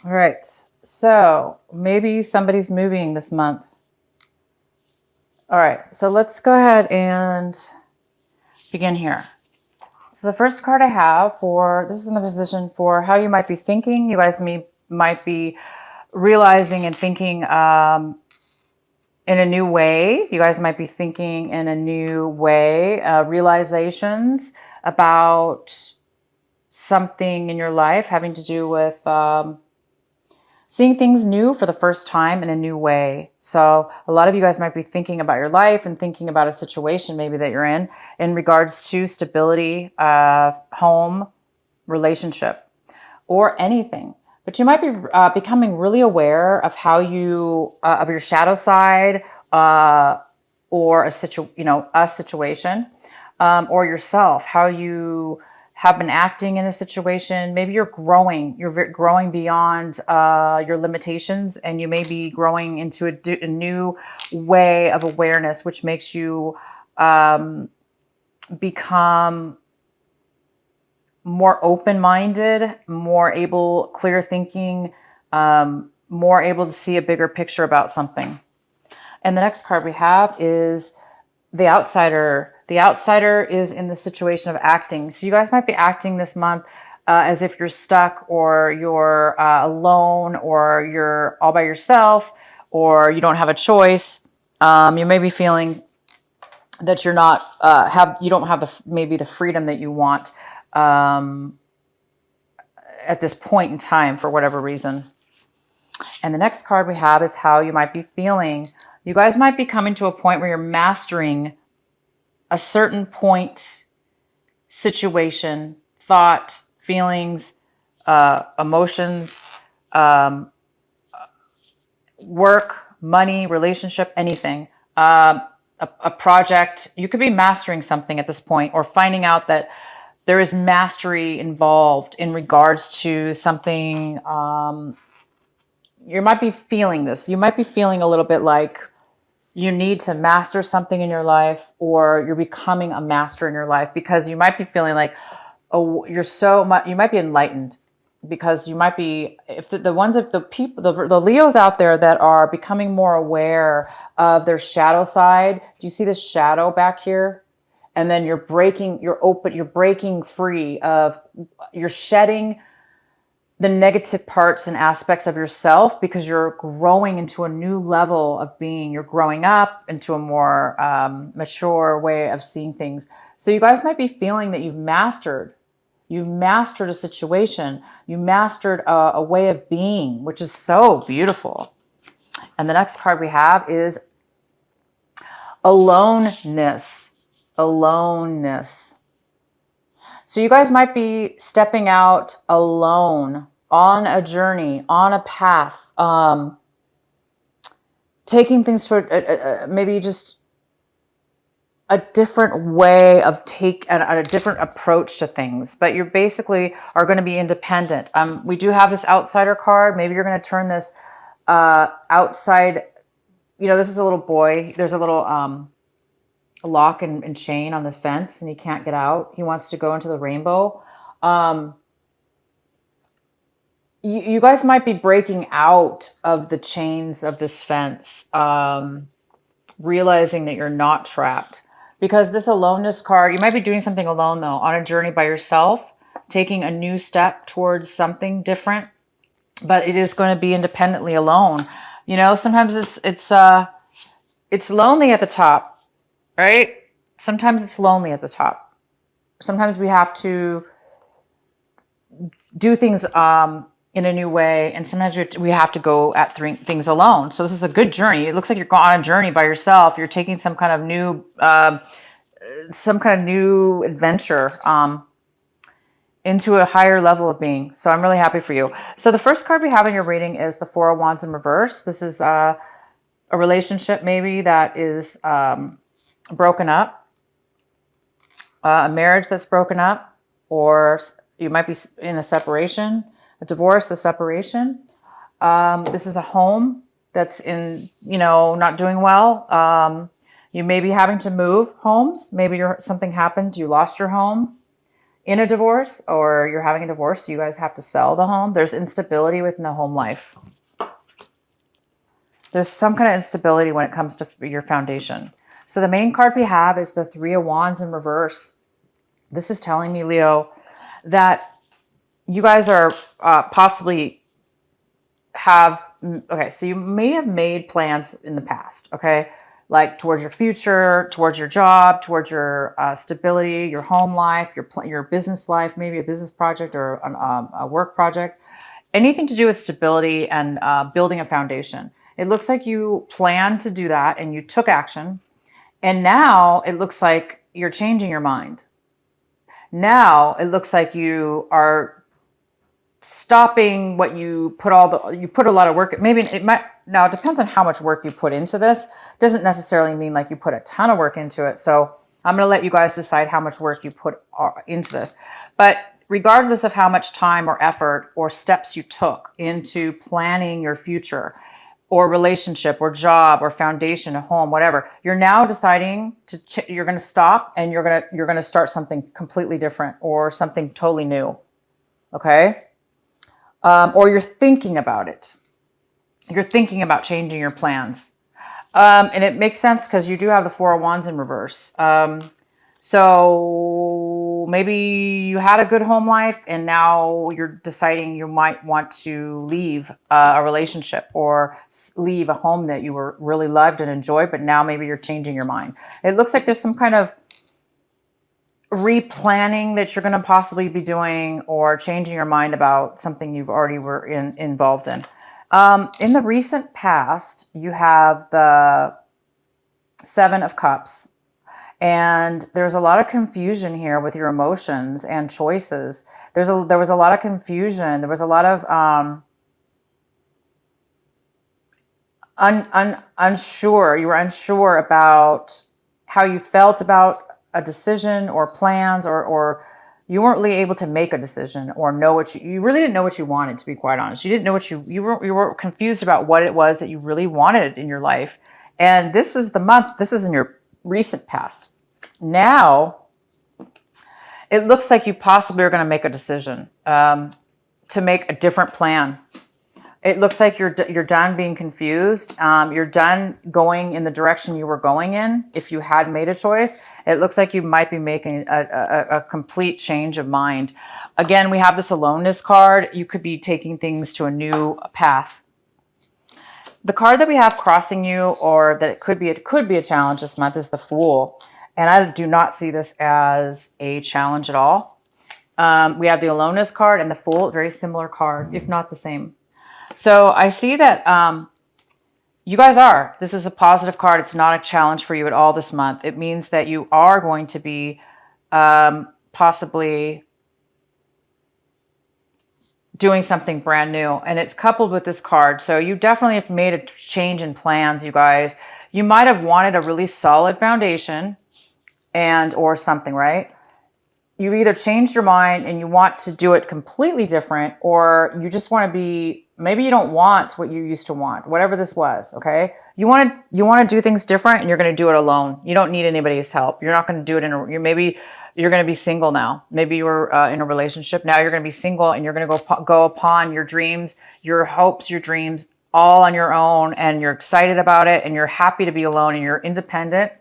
All right. So maybe somebody's moving this month. All right. So let's go ahead and begin here. So the first card I have for this is in the position for how you might be thinking. You guys might be realizing and thinking in a new way. You guys might be thinking in a new way, realizations about something in your life having to do with seeing things new for the first time in a new way. So a lot of you guys might be thinking about your life and thinking about a situation maybe that you're in regards to stability, home, relationship, or anything. But you might be becoming really aware of how you of your shadow side, or a situation, or yourself, how you have been acting in a situation. Maybe you're growing. You're growing beyond your limitations, and you may be growing into a new way of awareness, which makes you become more open-minded, more able, clear thinking, more able to see a bigger picture about something. And the next card we have is the outsider. The outsider is in the situation of acting. So you guys might be acting this month as if you're stuck, or you're alone, or you're all by yourself, or you don't have a choice. You may be feeling that you're not you don't have maybe the freedom that you want at this point in time for whatever reason. And the next card we have is how you might be feeling. You guys might be coming to a point where you're mastering a certain point, situation, thought, feelings, emotions, work, money, relationship, anything. A project. You could be mastering something at this point, or finding out that there is mastery involved in regards to something. You might be feeling this. You might be feeling a little bit like you need to master something in your life, or you're becoming a master in your life, because you might be feeling like, oh, you're so much, you might be enlightened, because you might be, if the ones of the people, the Leos out there that are becoming more aware of their shadow side. Do you see this shadow back here? And then you're breaking free of, you're shedding the negative parts and aspects of yourself, because you're growing into a new level of being. You're growing up into a more mature way of seeing things. So you guys might be feeling that you've mastered a situation. You mastered a way of being, which is so beautiful. And the next card we have is aloneness. Aloneness. So you guys might be stepping out alone on a journey, on a path, taking things for maybe just a different way of a different approach to things. But you basically are going to be independent. We do have this outsider card. Maybe you're going to turn this outside. This is a little boy. There's a little lock and chain on the fence, and he can't get out. He wants to go into the rainbow. You guys might be breaking out of the chains of this fence, realizing that you're not trapped. Because this aloneness card, you might be doing something alone, though, on a journey by yourself, taking a new step towards something different, but it is going to be independently alone. Sometimes it's lonely at the top, right? Sometimes it's lonely at the top. Sometimes we have to do things in a new way, and sometimes we have to go at things alone. So this is a good journey. It looks like you're going on a journey by yourself. You're taking some kind of new adventure into a higher level of being. So I'm really happy for you. So the first card we have in your reading is the Four of Wands in reverse. This is a relationship maybe that is broken up, a marriage that's broken up, or you might be in a separation, a divorce, a separation. This is a home that's not doing well. You may be having to move homes. Maybe something happened. You lost your home. in a divorce or you're having a divorce, so you guys have to sell the home. There's instability within the home life. There's some kind of instability when it comes to your foundation. So the main card we have is the Three of Wands in reverse. This is telling me, Leo, that you guys are possibly have, okay, so you may have made plans in the past, okay? Like towards your future, towards your job, towards your stability, your home life, your business life, maybe a business project or a work project. Anything to do with stability and building a foundation. It looks like you planned to do that and you took action. And now it looks like you're changing your mind. Now it looks like you are stopping what you put you put a lot of work. Maybe it might, now it depends on how much work you put into this. Doesn't necessarily mean like you put a ton of work into it. So I'm going to let you guys decide how much work you put into this. But regardless of how much time or effort or steps you took into planning your future or relationship or job or foundation, a home, whatever, you're now deciding you're going to stop and you're going to start something completely different or something totally new. Okay. Or you're thinking about it. You're thinking about changing your plans. And it makes sense because you do have the Four of Wands in reverse. So maybe you had a good home life and now you're deciding you might want to leave a relationship or leave a home that you were really loved and enjoyed, but now maybe you're changing your mind. It looks like there's some kind of replanning that you're going to possibly be doing or changing your mind about something you've already were involved in. In the recent past, you have the Seven of Cups. And there's a lot of confusion here with your emotions and choices. There was a lot of confusion. There was a lot of unsure. You were unsure about how you felt about a decision or plans, or you weren't really able to make a decision or know what you really didn't know what you wanted, to be quite honest. You didn't know what you were confused about what it was that you really wanted in your life. And this is the month, this is in your recent past. Now, it looks like you possibly are going to make a decision to make a different plan. It looks like you're done being confused. You're done going in the direction you were going in. If you had made a choice, it looks like you might be making a complete change of mind. Again, we have this aloneness card. You could be taking things to a new path. The card that we have crossing you, or that it could be a challenge this month, is the Fool. And I do not see this as a challenge at all. We have the aloneness card and the Fool, very similar card, if not the same. So I see that you guys are. This is a positive card. It's not a challenge for you at all this month. It means that you are going to be possibly doing something brand new. And it's coupled with this card. So you definitely have made a change in plans, you guys. You might have wanted a really solid foundation or something, right? You've either changed your mind and you want to do it completely different, or you just want to be, maybe you don't want what you used to want, whatever this was, okay? You want to do things different and you're going to do it alone. You don't need anybody's help. You're not going to do it maybe you're going to be single now. Maybe you were in a relationship. Now you're going to be single and you're going to go upon your dreams, your hopes, your dreams all on your own, and you're excited about it and you're happy to be alone and you're independent,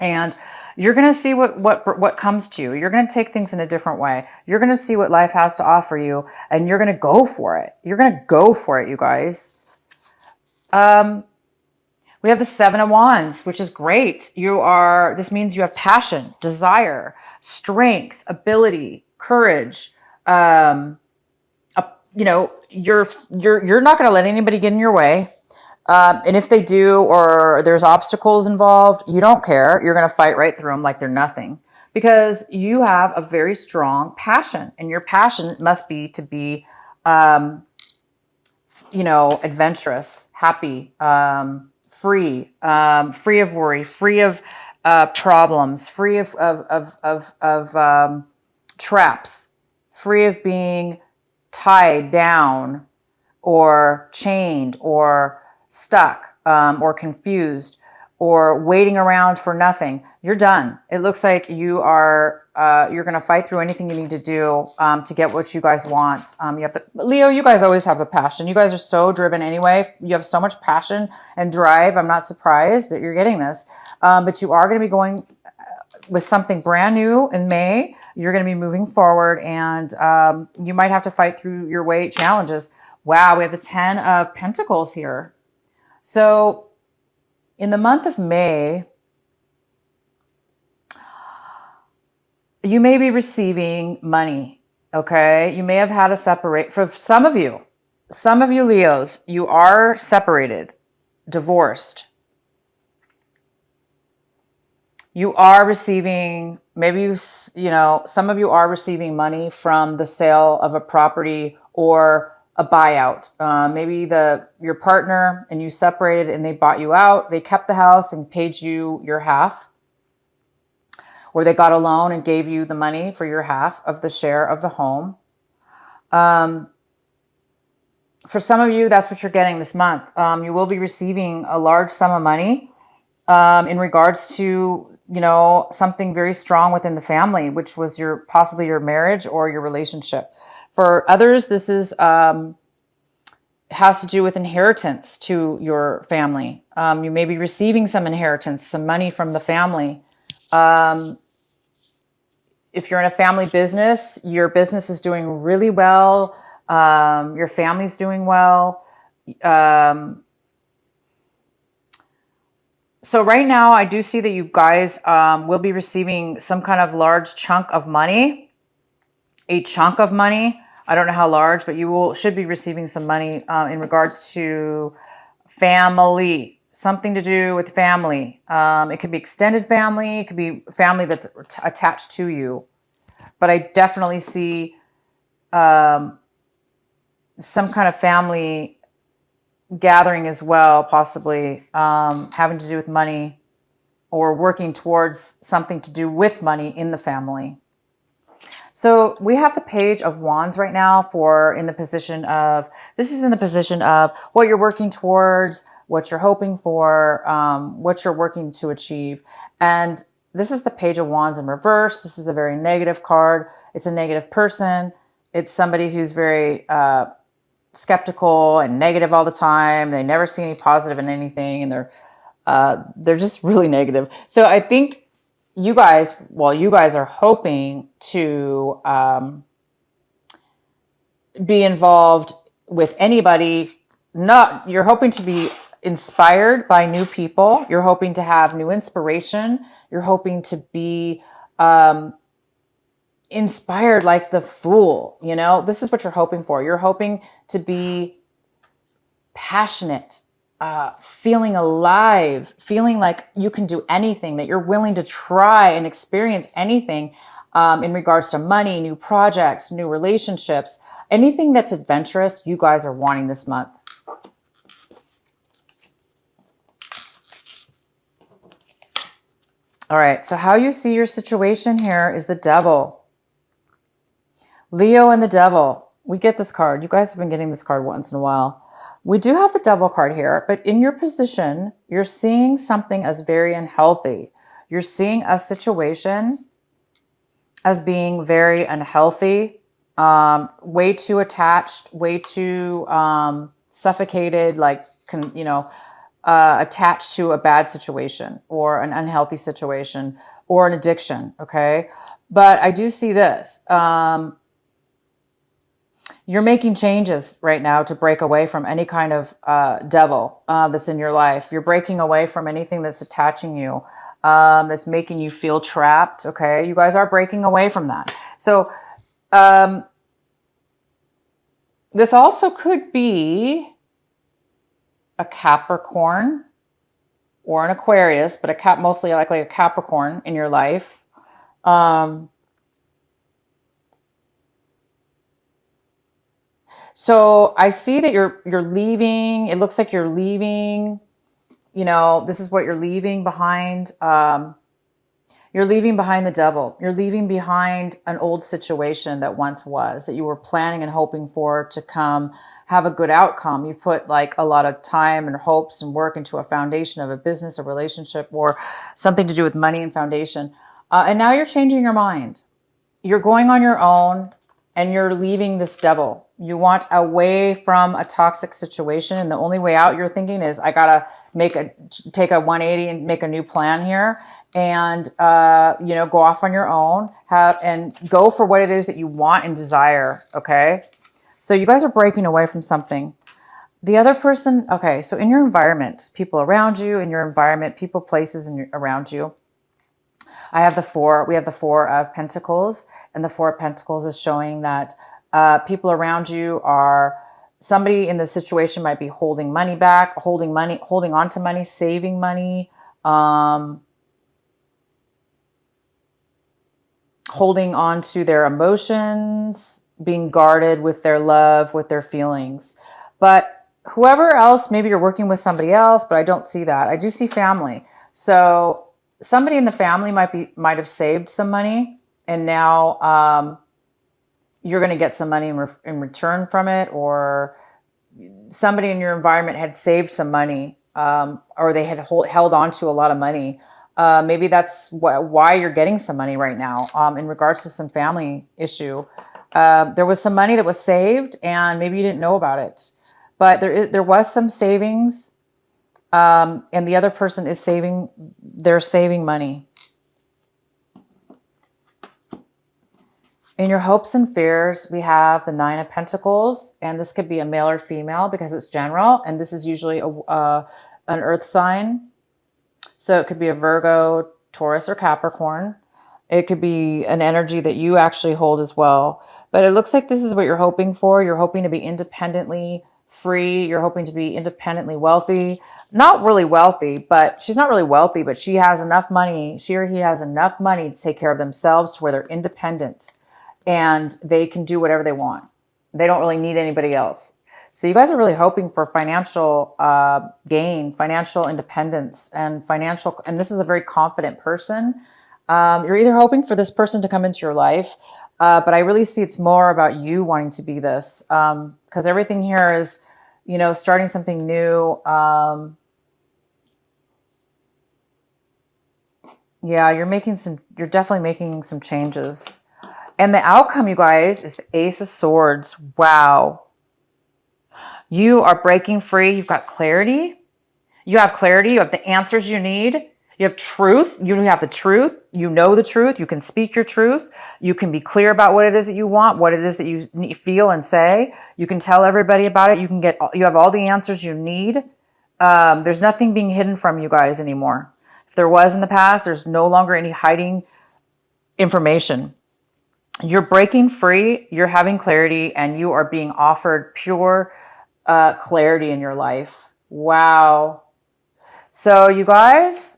and you're going to see what comes to you. You're going to take things in a different way. You're going to see what life has to offer you, and you're going to go for it. You're going to go for it, you guys. We have the Seven of Wands, which is great. This means you have passion, desire, strength, ability, courage. You're not going to let anybody get in your way. And if they do, or there's obstacles involved, you don't care. You're going to fight right through them like they're nothing, because you have a very strong passion, and your passion must be to be, adventurous, happy, free of worry, free of problems, free of traps, free of being tied down or chained or stuck or confused or waiting around for nothing. you're done. It looks like you are, you're going to fight through anything you need to do to get what you guys want. You have Leo, you guys always have the passion. You guys are so driven anyway. You have so much passion and drive. I'm not surprised that you're getting this. But you are going to be going with something brand new in May. You're going to be moving forward, and you might have to fight through your weight challenges. Wow, we have the 10 of Pentacles here. So in the month of May, you may be receiving money, okay? You may have had a separate, for some of you Leos, you are separated, divorced. You are receiving, maybe, some of you are receiving money from the sale of a property or a buyout. Maybe your partner and you separated and they bought you out. They kept the house and paid you your half. Or they got a loan and gave you the money for your half of the share of the home. For some of you, that's what you're getting this month. You will be receiving a large sum of money in regards to, something very strong within the family, which was possibly your marriage or your relationship. For others, this is has to do with inheritance to your family. You may be receiving some inheritance, some money from the family. If you're in a family business, your business is doing really well. Your family's doing well. So right now, I do see that you guys will be receiving some kind of large chunk of money, a chunk of money. I don't know how large, but you should be receiving some money in regards to family, something to do with family. It could be extended family. It could be family that's attached to you. But I definitely see some kind of family gathering as well, possibly having to do with money or working towards something to do with money in the family. So we have the Page of Wands right now this is in the position of what you're working towards, what you're hoping for, what you're working to achieve. And this is the Page of Wands in reverse. This is a very negative card. It's a negative person. It's somebody who's very skeptical and negative all the time. They never see any positive in anything, and they're just really negative. So I think you guys are hoping to be involved with anybody. You're hoping to be inspired by new people. You're hoping to have new inspiration. You're hoping to be inspired like the Fool. This is what you're hoping for. You're hoping to be passionate, feeling alive, feeling like you can do anything, that you're willing to try and experience anything in regards to money, new projects, new relationships, anything that's adventurous, you guys are wanting this month. All right, so how you see your situation here is the Devil. Leo and the Devil. We get this card. You guys have been getting this card once in a while. We do have the Devil card here, but in your position, you're seeing something as very unhealthy. You're seeing a situation as being very unhealthy, way too attached, way too suffocated, attached to a bad situation or an unhealthy situation or an addiction, okay? But I do see this. You're making changes right now to break away from any kind of devil that's in your life. You're breaking away from anything that's attaching you, that's making you feel trapped, okay? You guys are breaking away from that. So this also could be a Capricorn or an Aquarius, but mostly likely a Capricorn in your life. So I see that you're leaving. It looks like you're leaving. This is what you're leaving behind. You're leaving behind the devil. You're leaving behind an old situation that once was, that you were planning and hoping for to come have a good outcome. You put like a lot of time and hopes and work into a foundation of a business, a relationship, or something to do with money and foundation. And now you're changing your mind. You're going on your own and you're leaving this devil. You want away from a toxic situation. And the only way out, you're thinking, is I got to take a 180 and make a new plan here. And, go off on your own, and go for what it is that you want and desire. Okay. So you guys are breaking away from something. The other person, okay. So in your environment, people around you, in your environment, people, places around you, we have the Four of Pentacles, and the Four of Pentacles is showing that, people around you are, somebody in the situation might be holding money back, holding on to money, saving money, holding on to their emotions, being guarded with their love, with their feelings. But whoever else, maybe you're working with somebody else, but I don't see that. I do see family. So somebody in the family might have saved some money, and now you're going to get some money in return from it, or somebody in your environment had saved some money, or they had held on to a lot of money. Maybe that's why you're getting some money right now, in regards to some family issue. There was some money that was saved, and maybe you didn't know about it, but there was some savings, and the other person is saving money. In your hopes and fears, we have the Nine of Pentacles, and this could be a male or female because it's general, and this is usually an earth sign. So it could be a Virgo, Taurus, or Capricorn. It could be an energy that you actually hold as well. But it looks like this is what you're hoping for. You're hoping to be independently free. You're hoping to be independently wealthy. Not really wealthy, but she's not really wealthy, but she has enough money. She or he has enough money to take care of themselves to where they're independent and they can do whatever they want. They don't really need anybody else. So you guys are really hoping for financial gain, financial independence, and this is a very confident person. You're either hoping for this person to come into your life, but I really see it's more about you wanting to be this, because everything here is, starting something new. Yeah, you're definitely making some changes. And the outcome, you guys, is the Ace of Swords. Wow. You are breaking free. You've got clarity. You have clarity. You have the answers you need. You have truth. You have the truth. You know the truth. You can speak your truth. You can be clear about what it is that you want, what it is that you feel and say. You can tell everybody about it. You have all the answers you need. There's nothing being hidden from you guys anymore. If there was in the past, there's no longer any hiding information. You're breaking free. You're having clarity, and you are being offered pure clarity in your life. Wow. So you guys,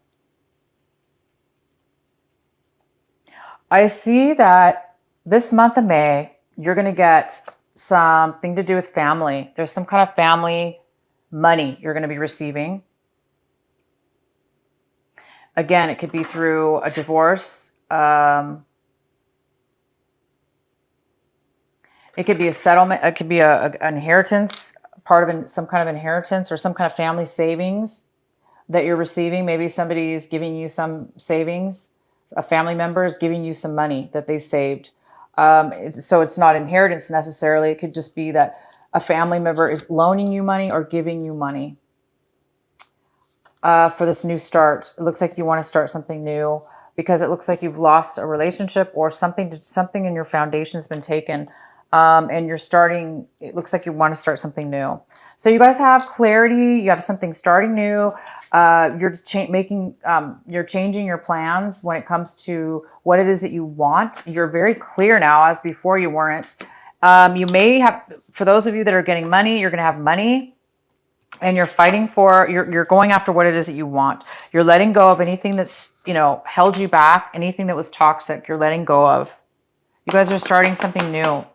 I see that this month of May, you're going to get something to do with family. There's some kind of family money you're going to be receiving. Again, it could be through a divorce. It could be a settlement. It could be an inheritance, part of some kind of inheritance or some kind of family savings that you're receiving. Maybe somebody is giving you some savings. A family member is giving you some money that they saved. So it's not inheritance necessarily. It could just be that a family member is loaning you money or giving you money for this new start. It looks like you want to start something new because it looks like you've lost a relationship or something in your foundation has been taken. And it looks like you want to start something new. So you guys have clarity. You have something starting new. You're changing your plans when it comes to what it is that you want. You're very clear now, as before you weren't. You may have, for those of you that are getting money, you're going to have money and you're you're going after what it is that you want. You're letting go of anything that's, held you back, anything that was toxic, you're letting go of. You guys are starting something new.